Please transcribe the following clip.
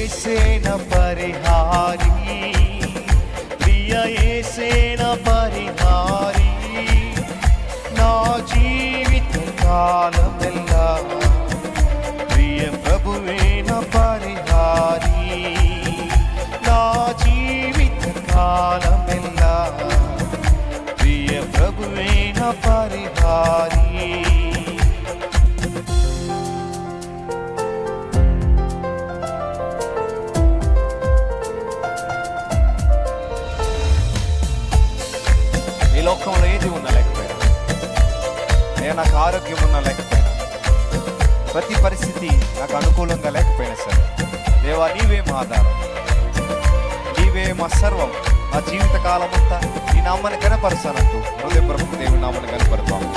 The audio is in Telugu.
యేసేన పరిహారి, ప్రియ యేసేన పరిహారి, నా జీవిత కాలమెల్లా ప్రియ ప్రభువేన పరిహారి, నా జీవిత కాలమెల్లా ప్రియ ప్రభువేన పరిహారి. ఈ లోకంలో ఏది ఉన్నా లేకపోయినా, నేను నాకు ఆరోగ్యం ఉన్నా లేకపోయినా, ప్రతి పరిస్థితి నాకు అనుకూలంగా లేకపోయినా సరే, దేవా నీవే మా ఆధారం, నీవే మా సర్వం, మా జీవిత కాలం అంతా నీ నామాన్ని కనపరుస్తానంటూ హృదయపూర్వక దేవుని నామాన్ని కనపడతాము.